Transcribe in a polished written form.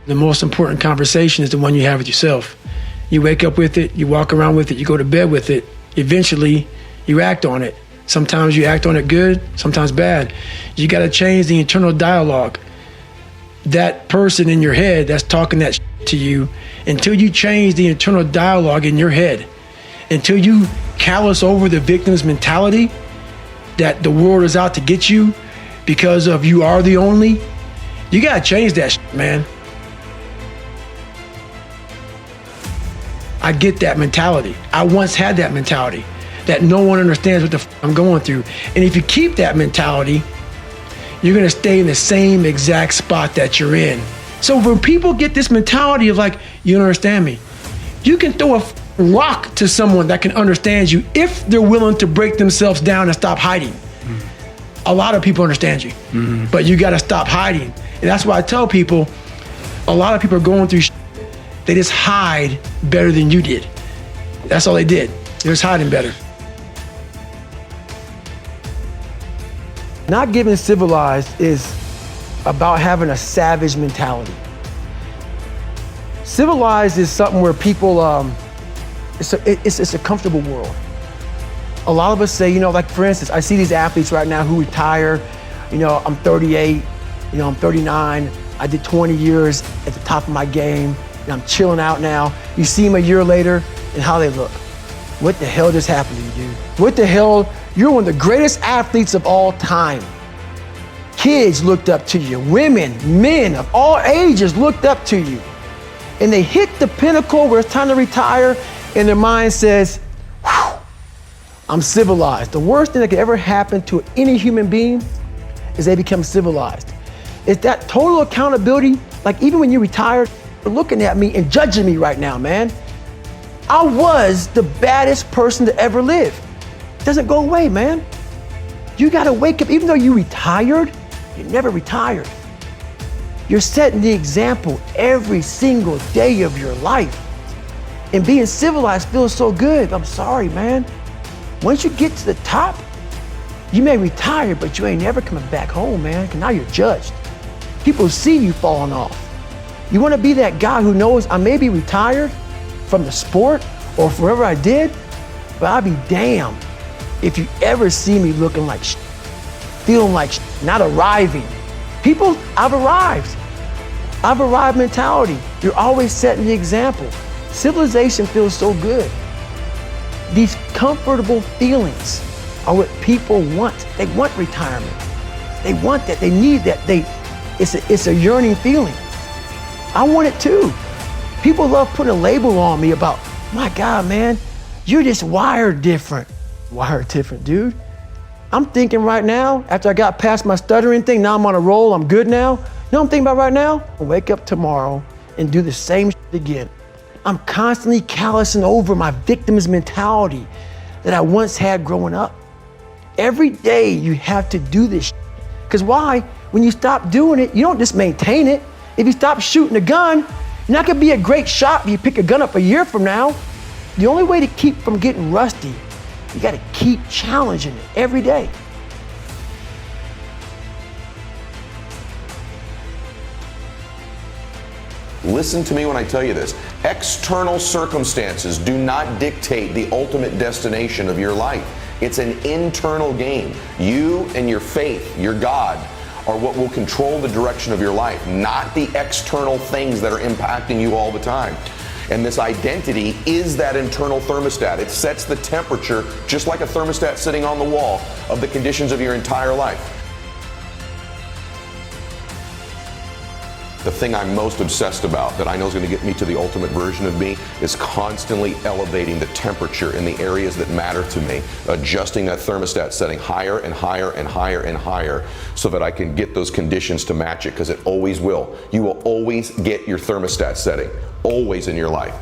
The most important conversation is the one you have with yourself. You wake up with it, you walk around with it, you go to bed with it. Eventually, you act on it. Sometimes you act on it good, sometimes bad. You got to change the internal dialogue. That person in your head that's talking that to you, until you change the internal dialogue in your head, until you callous over the victim's mentality that the world is out to get you because of you are the only, you got to change that man. I get that mentality. I once had that mentality that no one understands what the I'm going through. And if you keep that mentality, you're gonna stay in the same exact spot that you're in. So when people get this mentality of like, you don't understand me, you can throw a rock to someone that can understand you if they're willing to break themselves down and stop hiding. A lot of people understand you, but you gotta stop hiding. And that's why I tell people, a lot of people are going through they just hide better than you did. That's all they did. They're just hiding better. Not getting civilized is about having a savage mentality. Civilized is something where people, it's a comfortable world. A lot of us say, like for instance, I see these athletes right now who retire, I'm 38, I'm 39, I did 20 years at the top of my game, and I'm chilling out now. You see them a year later and how they look. What the hell just happened to you, dude? What the hell? You're one of the greatest athletes of all time. Kids looked up to you. Women, men of all ages looked up to you. And they hit the pinnacle where it's time to retire, and their mind says, whew, I'm civilized. The worst thing that could ever happen to any human being is they become civilized. It's that total accountability. Like even when you retire, you're looking at me and judging me right now, man. I was the baddest person to ever live. It doesn't go away, man. You gotta wake up, even though you retired, you never retired. You're setting the example every single day of your life. And being civilized feels so good. I'm sorry, man. Once you get to the top, you may retire, but you ain't never coming back home, man, because now you're judged. People see you falling off. You wanna be that guy who knows I may be retired from the sport or wherever I did, but I'll be damned if you ever see me looking like feeling like not arriving. People, I've arrived. I've arrived mentality. You're always setting the example. Civilization feels so good. These comfortable feelings are what people want. They want retirement. They want that, they need that. It's a yearning feeling. I want it too. People love putting a label on me about, my God, man, you're just wired different. Wired different, dude. I'm thinking right now, after I got past my stuttering thing, now I'm on a roll, I'm good now. You know what I'm thinking about right now? I'll wake up tomorrow and do the same shit again. I'm constantly callousing over my victim's mentality that I once had growing up. Every day you have to do this shit. Because why? When you stop doing it, you don't just maintain it. If you stop shooting a gun, you're not gonna be a great shot if you pick a gun up a year from now. The only way to keep from getting rusty, you gotta keep challenging it every day. Listen to me when I tell you this. External circumstances do not dictate the ultimate destination of your life. It's an internal game. You and your faith, your God, are what will control the direction of your life, not the external things that are impacting you all the time. And this identity is that internal thermostat. It sets the temperature, just like a thermostat sitting on the wall, of the conditions of your entire life. The thing I'm most obsessed about that I know is going to get me to the ultimate version of me is constantly elevating the temperature in the areas that matter to me, adjusting that thermostat setting higher and higher and higher and higher so that I can get those conditions to match it, because it always will. You will always get your thermostat setting, always in your life.